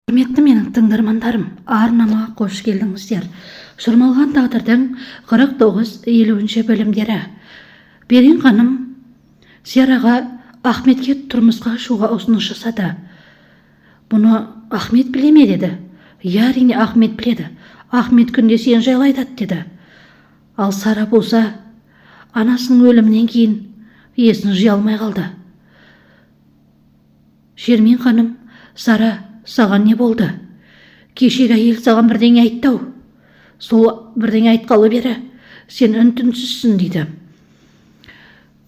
Құрметті менің тыңдармандарым, арнама қош келдіңіздер. Шырмалған тағдырдың 49-50 бөлімдері. Берен ханым Сераға Ахметке тұрмысқа шығуға ұсыныс жасады. Бұны Ахмет біле ме деді. Әрине Ахмет біледі. Ахмет күнде сен жайлы айтады деді. Ал Сара болса, анасының өлімінен кейін есін жия алмай қалды. Шермен ханым, Сара, саған не болды? Кешегі әйел саған бірдеңе айтты ау. Сол бірдеңе айтқалы бері сен үн-түнсізсің дейді.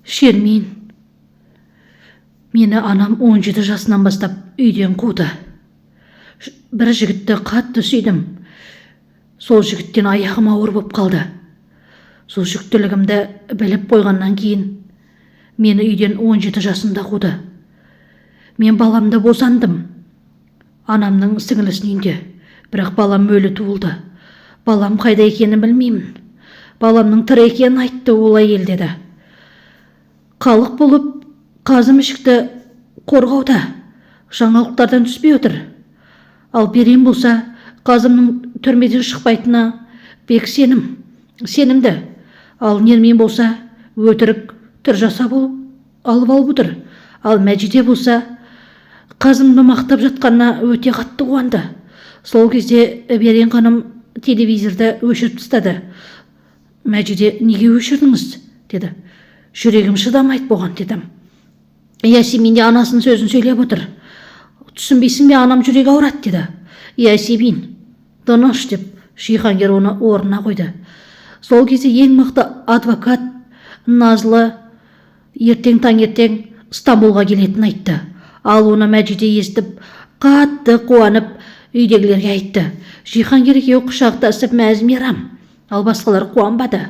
Шермен, мені анам 17 жасынан бастап үйден қуды. Бір жігітті қатты сүйдім. Сол жігіттен аяғым ауыр болып қалды. Сол жүктілігімді біліп қойғаннан кейін мені үйден 17 жасында қуды. Мен баламды босандым. Анамның сіңілісінің үйінде. Бірақ балам өлі туылды. Балам қайда екенін білмеймін. Баламның тірі екенін айтты ол әйел деді. Халық болып қазым ішікті қорғауда. Жаңалықтардан түспей отыр. Ал Берен болса, қазымның түрмеден шықпайтынына бек сенімді. Ал Нермен болса, өтірік түр жасап алып алып отыр. Ал Мәжиде болса, қазымды мақтап жатқанына өте қатты қуанды. Сол кезде Берен ханым телевизорды өшіріп тастады. Мәжиде, неге өшірдіңіз? Деді. Жүрегім шыдамайды бұған дедім. Ясимин де анасының сөзін сөйлеп отыр. Түсінбейсің бе, анам жүрегі ауырады деді. Ясимин, тыныш деп Жиһангер оны орнына қойды. Сол кезде ең мықты адвокат Назлы ертең таңертең Стамбулға келетінін айтты. Ал оны Мәжиде естіп, қатты қуанып, үйдегілерге айтты. Жиһангер екеуі құшақтасып мәз-мейрам, ал басқалар қуанбады.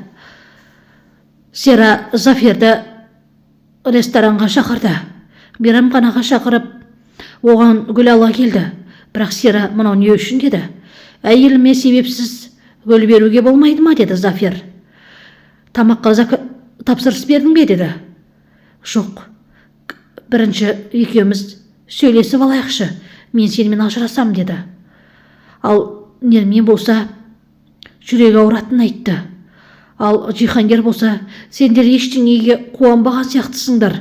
Сера Заферді ресторанға шақырды. Мейрамханаға шақырып, оған гүл ала келді. Бірақ Сера мынау не үшін деді. Әйеліме себепсіз гүл беруге болмайды ма деді Зафер. Тамаққа тапсырыс бердің бе деді. Жоқ. Бірінші екеуміз сөйлесіп алайықшы, мен сенімен ажырасам деді. Ал Нермен болса, жүрегі ауыратынын айтты. Ал Жиһангер болса, сендер ештеңеге қуанбаған сияқтысыңдар,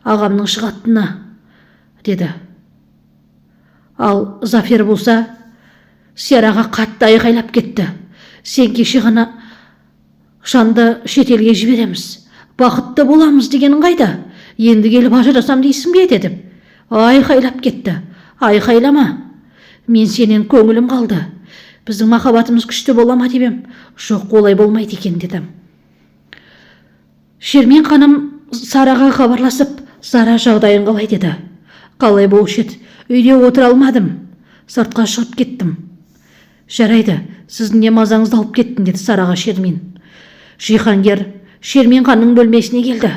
ағамның шығатынына деді. Ал Зафер болса, Сераға қатты айғайлап кетті. Сен кеше ғана Жанды шетелге жібереміз, бақытты боламыз дегенің қайда? Енді келіп ажырасам дейсің бе дедім. Айқайлап кетті. Айқайлама. Мен сенен көңілім қалды. Біздің махаббатымыз күшті бола ма дебем. Жоқ, олай болмайды екен дедім. Шермен ханым Сараға хабарласып, Сара жағдайын қалай деді. Қалай болушы еді? Үйде отыра алмадым. Сыртқа шығып кеттім. Жарайды, сіздің не мазаңызды алып кеттім деді Сараға Шермен. Жиһангер Шермен ханның бөлмесіне келді.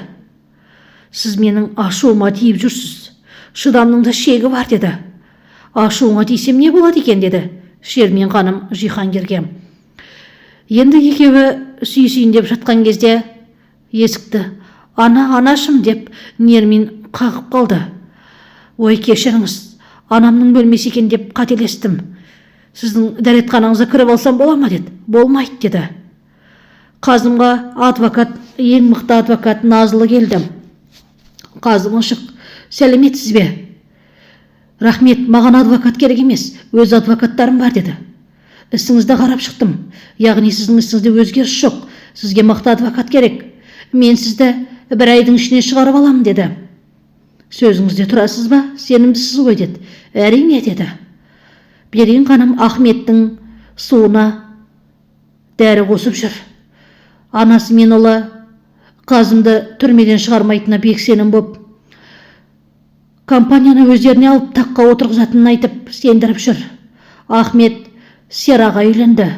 Сіз менің ашуыма тиіп жүрсіз. Шыдамның да шегі бар деді. Ашуыңа тисем не болады екен деді Шермен ханым Жиһангерге. Енді екеуі сүйісейін деп жатқан кезде есікті анашым деп Нермен қағып қалды. Ой, кешіріңіз, анамның бөлмесі екен деп қателестім. Сіздің дәретханаңызға кіріп алсам бола ма деді. Болмайды деді. Қазымға адвокат, ең мықты адвокат Назлы келді. Қазым ұшық, сәлеметсіз бе? Рахмет, маған адвокат керек емес, өз адвокаттарым бар деді. Ісіңізді қарап шықтым, яғни сіздің ісіңізде өзгеріс жоқ, сізге мықты адвокат керек. Мен сізді бір айдың ішіне шығарып аламын деді. Сөзіңізде тұрасыз ба? Сенімдісіз ғой деді. Әрине деді. Берен ханым Ахметтің суына дәрі қосып жүр. Анасы мен ұлы қазымды түрмеден шығармайтынына бек сенім боп, компанияны өздеріне алып таққа отырғызатынын айтып сендіріп жүр. Ахмет Сераға үйленді.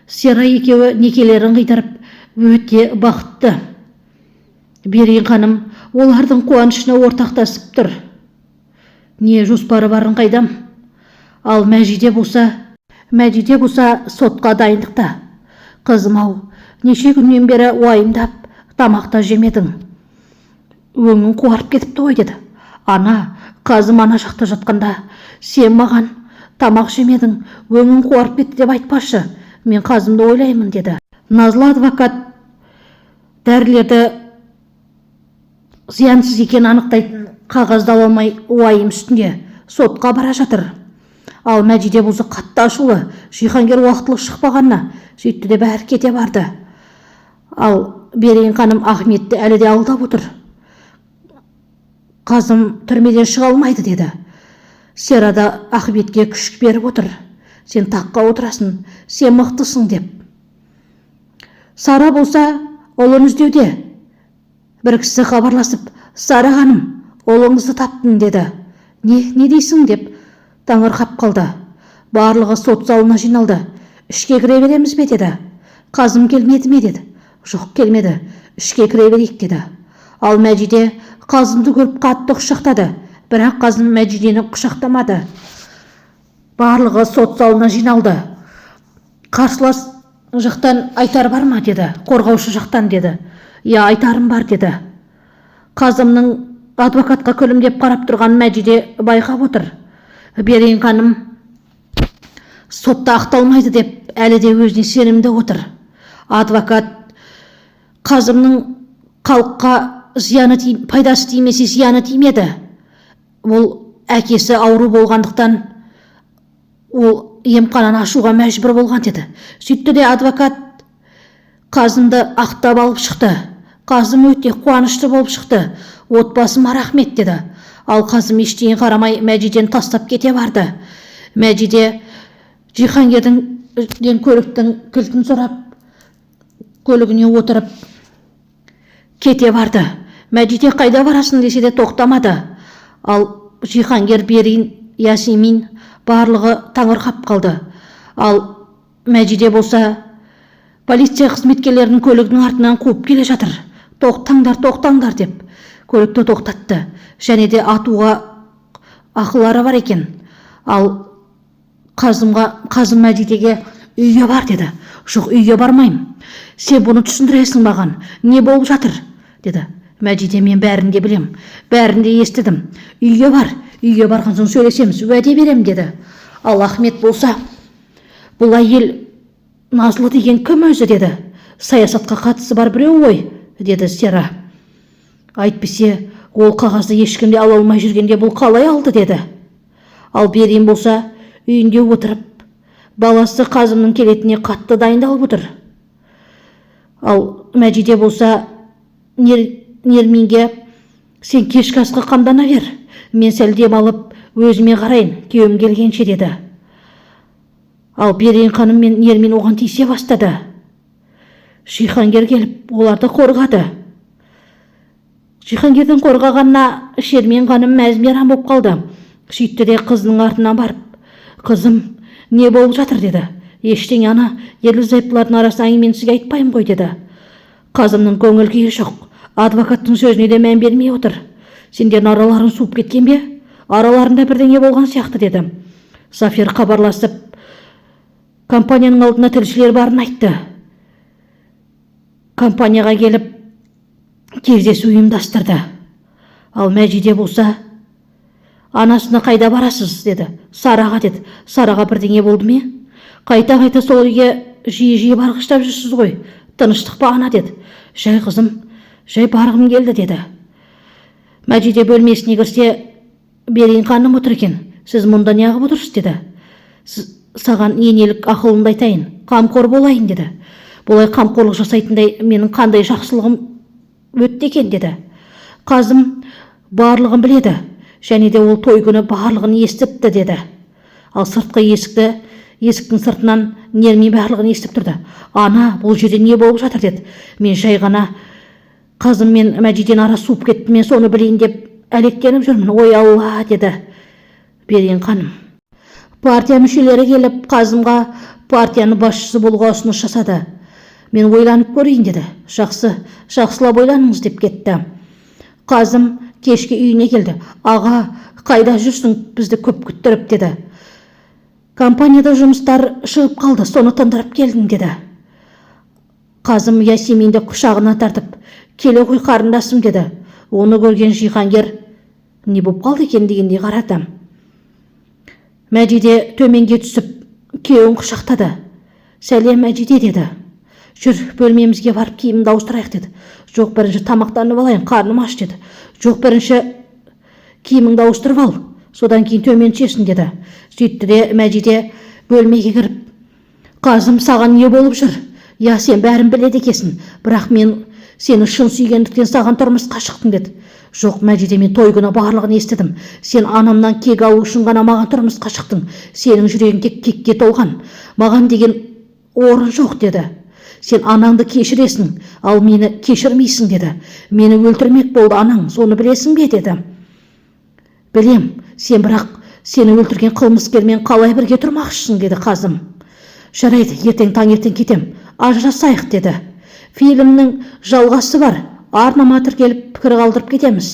Сера екеуі некелерін қидырып өте бақытты. Берен ханым олардың қуанышына ортақтасып тұр. Не жоспары барын қайдам? Ал Мәжиде болса сотқа дайындықта. Қызым-ау, неше күннен бері уайымдап, тамақта жемедің. Өңің қуарып кетіпті ғой деді. Ана, Қазым ана жақта жатқанда, сен маған тамақ жемедің, өңің қуарып кетті деп айтпашы, мен Қазымды ойлаймын, деді. Назлы адвокат дәрілерді зиянсыз екенін анықтайтын қағазды ала алмай уайым үстінде сотқа бара жатыр. Ал Мәжиде бұзы қатты ашулы, Жиһангер уақытылы шықпағанына сөйтті де бәрі кете барды. Ал Берейін ханым Ахметті әлі де алдап отыр. Қазым түрмеден шыға алмайды, деді. Серада Ахметке күш беріп отыр. Сен таққа отырасың, сен мықтысың деп. Сара болса, ұлын іздеуде. Бір кісі хабарласып, Сара ханым, ұлыңызды таптым, деді. Не дейсің деп таңырқап қалды. Барлығы сот залына жиналды. Ішке кіре береміз бе, деді. Қазым келмеді ме, деді. Жоқ, келмеді, ішке кіре берейік, деді. Ал Мәжиде Қазымды көріп қатты құшақтады, бірақ Қазым Мәжидені құшақтамады. Барлығы сот залына жиналды. Қарсылас жақтан айтар бар ма, деді. Қорғаушы жақтан, деді. Я, айтарым бар, деді. Қазымның адвокатқа күлімдеп қарап тұрған Мәжиде байқап отыр. Берейін ханым сотта ақталмайды деп әлі де өзіне сенімді отыр. Адвокат Қазымның халыққа пайдасы тимесе зияны тимеді. Ол әкесі ауру болғандықтан ол емхананы ашуға мәжбүр болған, деді. Сөйтті де адвокат Қазымды ақтап алып шықты. Қазым өте қуанышты болып шықты. Отбасыма рахмет, деді. Ал Қазым ештеңе қарамай Мәжиден тастап кете барды. Мәжиде Жиһангерден көліктің кілтін сұрап, көлігіне отырып кете барды. Мәжиде қайда барасың десе де тоқтамады. Ал Жиһангер, Берейін, Ясемин барлығы таңырқап қалды. Ал Мәжиде болса, полиция қызметкерлерінің көлігінің артынан қуып келе жатыр. Тоқтаңдар деп көлікті тоқтатты. Және де атуға ақылары бар екен. Ал Қазым Мәжидеге үйге бар, деді. Жоқ, үйге бармайым. Сен бұны түсіндіресің маған. Не болып жатыр, деді. Мәжиде, мен бәрін де білем, бәрін де естідім. Үйге бар, үйге барған соң сөйлесеміз, уәде берем, деді. Ал Ахмет болса, бұл әйел Назлы деген кім өзі, деді. Саясатқа қатысы бар біреу ғой, деді Сера. Айтпесе, ол қағазды ешкімде ала алмай жүргенде бұл қалай алды, деді. Ал Берейін болса, үйінде отырып, баласы Қазымның келетіне қатты дайындалып отыр. Ал Мәжиде болса, Нерминге, сен кешкі асқа қамдана бер, мен сәл демалып өзіме қарайын, күйеуім келгенше, деді. Ал Берейін ханым мен Нермин оған тиісе бастады. Жиһангер келіп, оларды қорғады. Жиһангердің қорғағанына Шермен ханым мәз-мейрам болып қалды. Сөйтті де қызының артынан барып, қызым, не болып жатыр, деді. Ештеңе, ана, ерлі-зайыптылардың арасында әңгімені сізге айтпаймын ғой, деді. Қазымның көңіл күйі жоқ. Адвокаттың сөзіне де мән бермей отыр. Сендердің араларың суып кеткен бе? Араларында бірдеңе болған сияқты, деді. Зафер хабарласып, компанияның алдына тілшілер барын айтты. Компанияға келіп, кездесу ұйымдастырды. Ал Мәжиде болса, анасына қайда барасыз, деді. Сараға, деді. Сараға бірдеңе болды ме? Қайта сол үйге жиі барғыштап жүрсіз ғой. Тыныштық па, ана, деді. Жай қызым, жай барғым келді, деді. Мәжиде бөлмесіне кірсе, Берейін ханым отыр екен. Сіз мұнда не ағып отырсыз, деді. Саған енелік ақылымды айтайын, қамқор болайын, деді. Бұлай қамқорлық жасайтындай менің қандай жақсылығым өтті екен, деді. Қазым барлығын біледі, және де ол той күні барлығын естіпті, деді. Ал сыртқы есіктің сыртынан Нермин барлығын естіп тұрды. Ана, бұл жерде не болып жатыр, деді. Мен жай ғана Қазым мен Мәжиден ара суып кетті, мен соны білейін деп әлектеніп жүрмін. Ой Алла, деді Берейін ханым. Партия мүшелері келіп, Қазымға партияны басшысы болуға ұсыныс жасады. Мен ойланып көрейін, деді. Жақсылап ойланыңыз, деп кетті. Қазым кешке үйіне келді. Аға, қайда жүрсің, бізді көп күттіріп, деді. Компанияда жұмыстар шығып қалды, соны тындырып келдім, деді. Қазым Ясеминді құшағына тартып, келе ғой қарындасым, деді. Оны көрген Жиһангер не боп қалды екен дегендей қарадым. Мәжиде төменге түсіп күйеуін құшақтады. Сәлем Мәжиде деді. Жүр, бөлмемізге барып киімімді ауыстырайық деді. Жоқ, бірінші тамақтанып алайын, қарным аш деді. Жоқ, бірінші киіміңді ауыстырып ал, содан кейін төмен түсесің деді. Сөйтті де Мәжиде бөлмеге кіріп, Қазым, саған не болып жүр? Я, сен бәрін біледі екесің, бірақ мен сені шын сүйгендіктен саған тұрмысқа шықтым деді. Жоқ, Мәжиде, мен той күні барлығын естідім. Сен анамнан кек алу үшін ғана маған тұрмысқа шықтың. Сенің жүрегің тек кекке толған. Маған деген орын жоқ деді. Сен анаңды кешіресің, ал мені кешірмейсің деді. Мені өлтірмек болды анаң, соны білесің бе деді. Білем, сен бірақ сені өлтірген қылмыскермен қалай бірге тұрмақшысың деді Қазым. Жарайды, ертең таңертең кетем, ажырасайық деді. Фильмнің жалғасы бар, арнама тіркеліп пікір қалдырып кетеміз.